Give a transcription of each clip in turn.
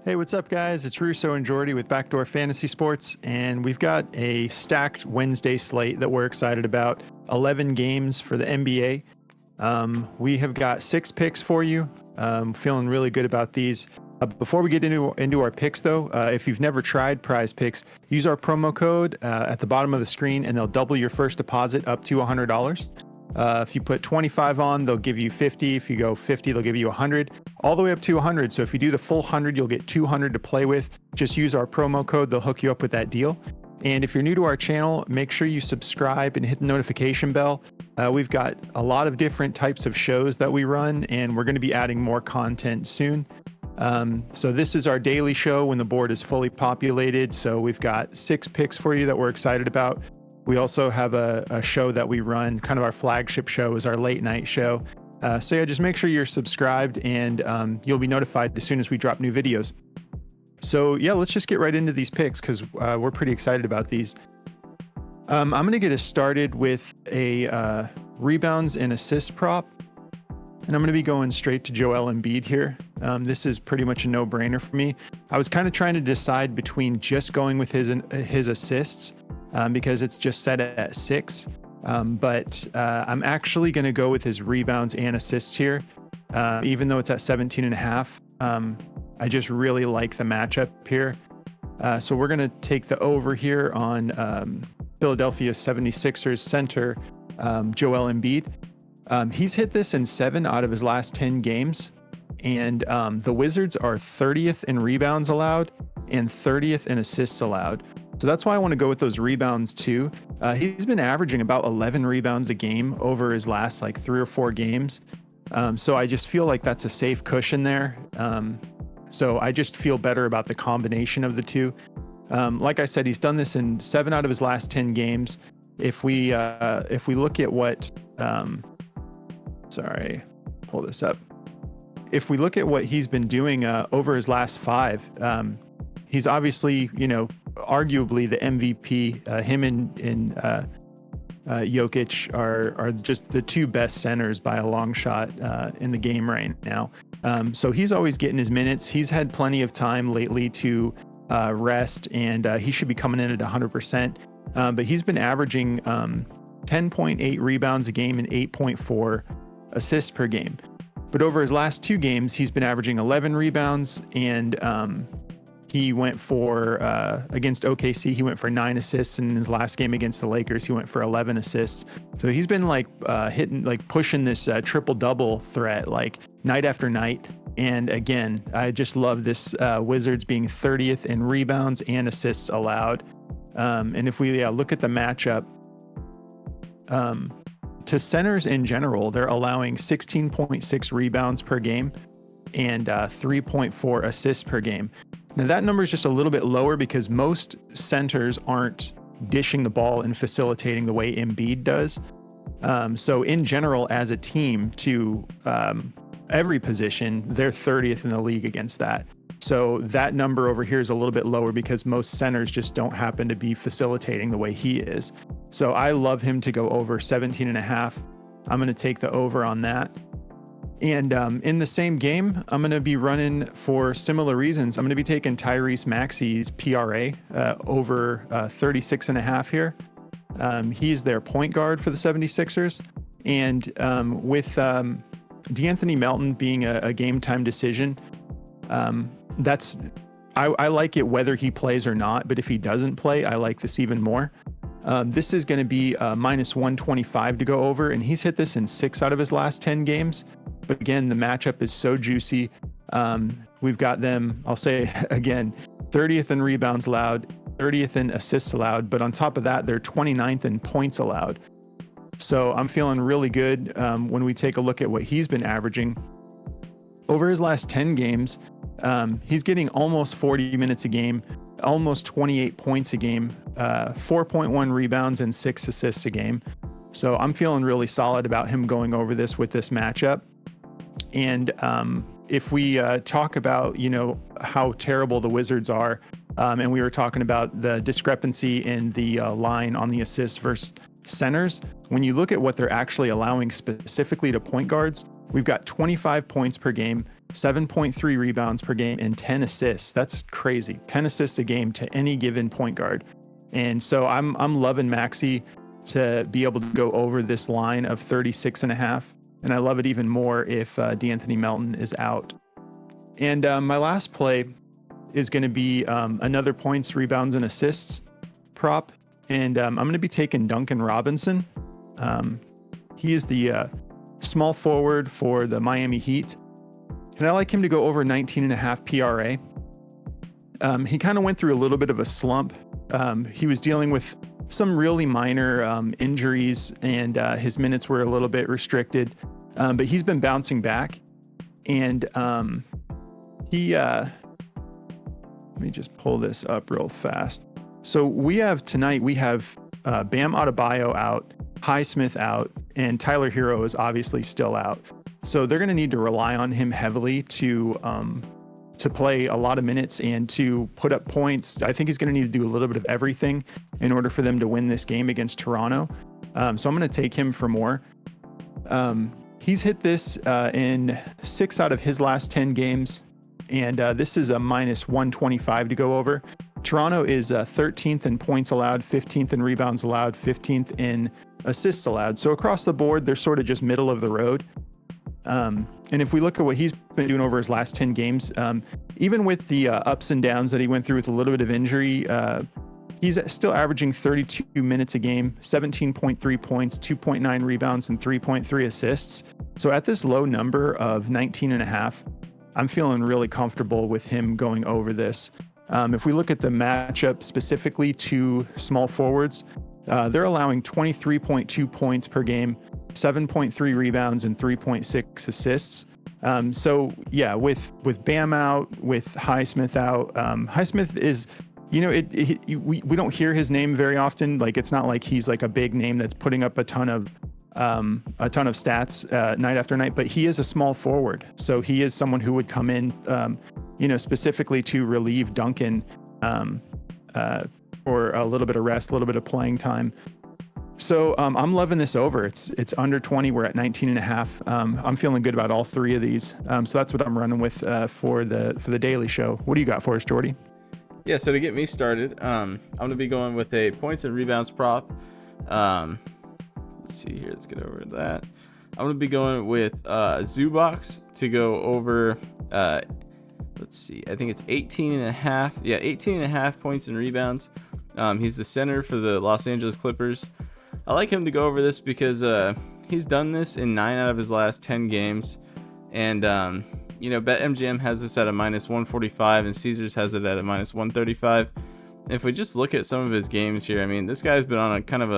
Hey, what's up, guys? It's Russo and Jordy with Backdoor Fantasy Sports, and we've got a stacked Wednesday slate that we're excited about. 11 games for the NBA. We have got 6 picks for you. Feeling really good about these. Before we get into our picks, though, if you've never tried Prize Picks, use our promo code at the bottom of the screen, and they'll double your first deposit up to $100. If you put 25 on, they'll give you 50. If you go 50, they'll give you 100, all the way up to 100. So if you do the full 100, you'll get 200 to play with. Just use our promo code. They'll hook you up with that deal. And if you're new to our channel, make sure you subscribe and hit the notification bell. We've got a lot of different types of shows that we run, and we're going to be adding more content soon. So this is our daily show when the board is fully populated. So we've got 6 picks for you that we're excited about. We also have a show that we run, kind of our flagship show is our late night show. So yeah, just make sure you're subscribed, and you'll be notified as soon as we drop new videos. So yeah, let's just get right into these picks because we're pretty excited about these. I'm going to get us started with a rebounds and assist prop. And I'm going to be going straight to Joel Embiid here. This is pretty much a no-brainer for me. I was kind of trying to decide between just going with his assists because it's just set at 6. But I'm actually going to go with his rebounds and assists here, even though it's at 17.5. I just really like the matchup here. So we're going to take the over here on Philadelphia 76ers center, Joel Embiid. He's hit this in 7 out of his last 10 games. And the Wizards are 30th in rebounds allowed and 30th in assists allowed. So that's why I want to go with those rebounds too. He's been averaging about 11 rebounds a game over his last like 3 or 4 games. So I just feel like that's a safe cushion there. So I just feel better about the combination of the two. Like I said, he's done this in 7 out of his last 10 games. If we look at what, pull this up. If we look at what he's been doing over his last 5, he's obviously, arguably the MVP. Him and Jokic are just the 2 best centers by a long shot in the game right now. So he's always getting his minutes. He's had plenty of time lately to rest, and he should be coming in at 100%. But he's been averaging 10.8 rebounds a game and 8.4 assists per game. But over his last 2 games, he's been averaging 11 rebounds, and he went for, against OKC, he went for 9 assists. And in his last game against the Lakers, he went for 11 assists. So he's been pushing this triple-double threat like night after night. And again, I just love this Wizards being 30th in rebounds and assists allowed. And if we look at the matchup, to centers in general, they're allowing 16.6 rebounds per game and 3.4 assists per game. Now that number is just a little bit lower because most centers aren't dishing the ball and facilitating the way Embiid does. So in general, as a team to every position, they're 30th in the league against that. So that number over here is a little bit lower because most centers just don't happen to be facilitating the way he is. So I love him to go over 17.5. I'm going to take the over on that. And in the same game, I'm going to be running for similar reasons. I'm going to be taking Tyrese Maxey's PRA over 36.5 here. He's their point guard for the 76ers. And with De'Anthony Melton being a game time decision, I like it whether he plays or not, but if he doesn't play, I like this even more. This is going to be minus 125 to go over, and he's hit this in 6 out of his last 10 games. But again, the matchup is so juicy. We've got them, I'll say again, 30th in rebounds allowed, 30th in assists allowed, but on top of that, they're 29th in points allowed. So I'm feeling really good when we take a look at what he's been averaging. Over his last 10 games, he's getting almost 40 minutes a game, almost 28 points a game, 4.1 rebounds and 6 assists a game. So I'm feeling really solid about him going over this with this matchup. And if we talk about, how terrible the Wizards are, and we were talking about the discrepancy in the line on the assists versus centers, when you look at what they're actually allowing specifically to point guards, we've got 25 points per game 7.3 rebounds per game, and 10 assists. That's crazy. 10 assists a game to any given point guard. And so I'm loving Maxey to be able to go over this line of 36.5. And I love it even more if De'Anthony Melton is out. And my last play is going to be another points, rebounds, and assists prop. And I'm going to be taking Duncan Robinson. He is the small forward for the Miami Heat. And I like him to go over 19.5 PRA. He kind of went through a little bit of a slump. He was dealing with some really minor injuries, and his minutes were a little bit restricted. But he's been bouncing back. And let me just pull this up real fast. So tonight we have Bam Adebayo out, Highsmith out, and Tyler Hero is obviously still out. So they're going to need to rely on him heavily to play a lot of minutes and to put up points. I think he's going to need to do a little bit of everything in order for them to win this game against Toronto. So I'm going to take him for more. He's hit this in 6 out of his last 10 games, and this is a minus 125 to go over. Toronto is 13th in points allowed, 15th in rebounds allowed, 15th in assists allowed. So across the board, they're sort of just middle of the road. And if we look at what he's been doing over his last 10 games, even with the ups and downs that he went through with a little bit of injury, he's still averaging 32 minutes a game, 17.3 points, 2.9 rebounds, and 3.3 assists. So at this low number of 19.5, I'm feeling really comfortable with him going over this. If we look at the matchup specifically to small forwards, they're allowing 23.2 points per game, 7.3 rebounds, and 3.6 assists. So yeah, with Bam out, with Highsmith out, Highsmith is, we don't hear his name very often. Like, it's not like he's like a big name that's putting up a ton of stats night after night, but he is a small forward. So he is someone who would come in, specifically to relieve Duncan for a little bit of rest, a little bit of playing time. So I'm loving this over. It's under 20. We're at 19.5. I'm feeling good about all three of these. So that's what I'm running with for the daily show. What do you got for us, Jordy? Yeah, so to get me started, I'm going to be going with a points and rebounds prop. Let's see here. Let's get over that. I'm going to be going with Zubac to go over, let's see, I think it's 18.5. Yeah, 18.5 points and rebounds. He's the center for the Los Angeles Clippers. I like him to go over this because he's done this in 9 out of his last 10 games. And, BetMGM has this at a minus 145 and Caesars has it at a minus 135. If we just look at some of his games here, I mean, this guy's been on a kind of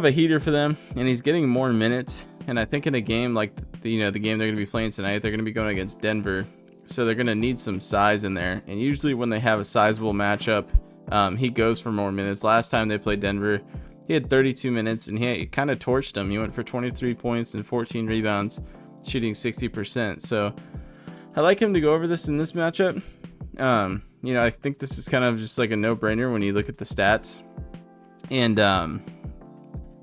a heater for them, and he's getting more minutes. And I think in a game like the game they're going to be playing tonight, they're going to be going against Denver. So they're going to need some size in there. And usually when they have a sizable matchup, he goes for more minutes. Last time they played Denver, he had 32 minutes and he kind of torched them. He went for 23 points and 14 rebounds, shooting 60%. So I like him to go over this in this matchup. I think this is kind of just like a no-brainer when you look at the stats. And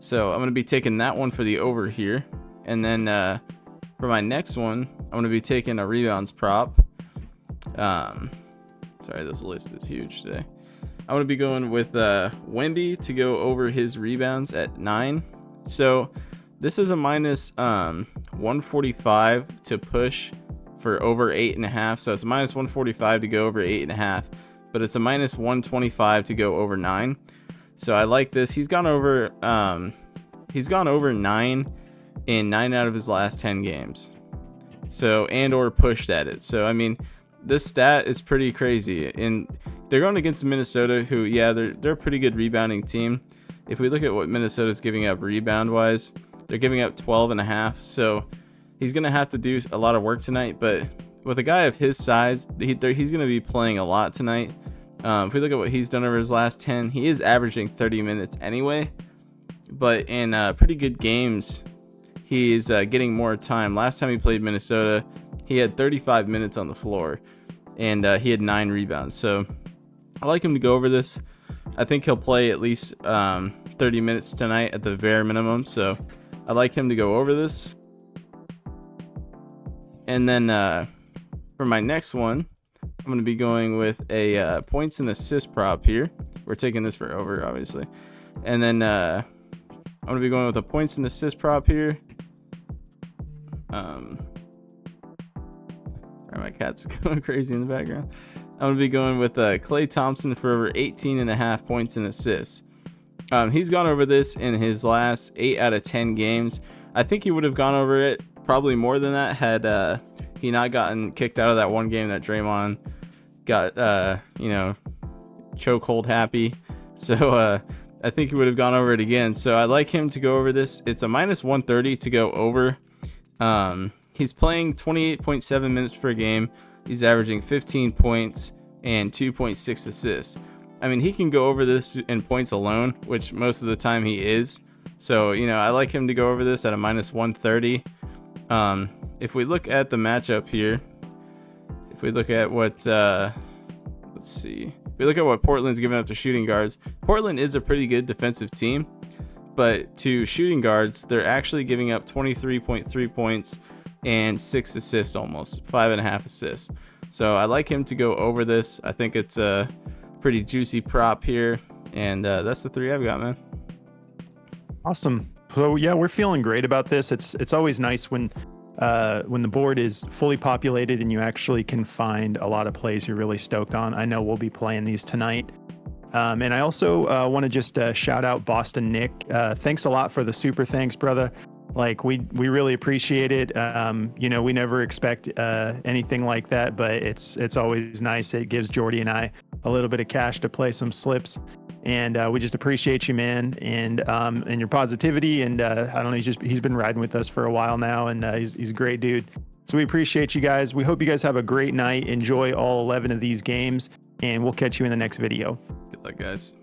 so I'm going to be taking that one for the over here. And then for my next one, I'm going to be taking a rebounds prop. Sorry, this list is huge today. I'm going to be going with Wemby to go over his rebounds at 9. So this is a minus 145 to push for over 8.5. So it's a minus 145 to go over 8.5, but it's a minus 125 to go over 9. So I like this. He's gone over 9 in 9 out of his last 10 games. So, and or pushed at it. So I mean, this stat is pretty crazy. And they're going against Minnesota, who, yeah, they're a pretty good rebounding team. If we look at what Minnesota's giving up rebound-wise, they're giving up 12.5. So he's going to have to do a lot of work tonight. But with a guy of his size, he's going to be playing a lot tonight. If we look at what he's done over his last 10, he is averaging 30 minutes anyway. But in pretty good games, he's getting more time. Last time he played Minnesota, he had 35 minutes on the floor, and he had 9 rebounds. So I like him to go over this. I think he'll play at least 30 minutes tonight at the bare minimum. So I like him to go over this. And then for my next one, I'm going to be going with a points and assist prop here. We're taking this for over, obviously. And then I'm going to be going with a points and assist prop here. Sorry, my cat's going crazy in the background. I'm going to be going with Klay Thompson for over 18.5 points and assists. He's gone over this in his last 8 out of 10 games. I think he would have gone over it probably more than that had he not gotten kicked out of that one game that Draymond got, chokehold happy. So I think he would have gone over it again. So I like him to go over this. It's a minus 130 to go over. He's playing 28.7 minutes per game. He's averaging 15 points and 2.6 assists. I mean, he can go over this in points alone, which most of the time he is. So, I like him to go over this at a minus 130. If we look at the matchup here, if we look at what, let's see. If we look at what Portland's giving up to shooting guards, Portland is a pretty good defensive team, but to shooting guards, they're actually giving up 23.3 points and 6 assists, almost 5.5 assists. So I like him to go over this. I think it's a pretty juicy prop here, and that's the 3 I've got, man. Awesome. So yeah, we're feeling great about this. It's always nice when the board is fully populated and you actually can find a lot of plays you're really stoked on. I know we'll be playing these tonight. And I also want to just shout out Boston Nick. Thanks a lot for the super thanks, brother. Like we really appreciate it. We never expect anything like that, but it's always nice. It gives Jordy and I a little bit of cash to play some slips. And we just appreciate you, man, and your positivity. And I don't know, he's been riding with us for a while now, and he's a great dude. So we appreciate you guys. We hope you guys have a great night. Enjoy all 11 of these games, and we'll catch you in the next video. Good luck, guys.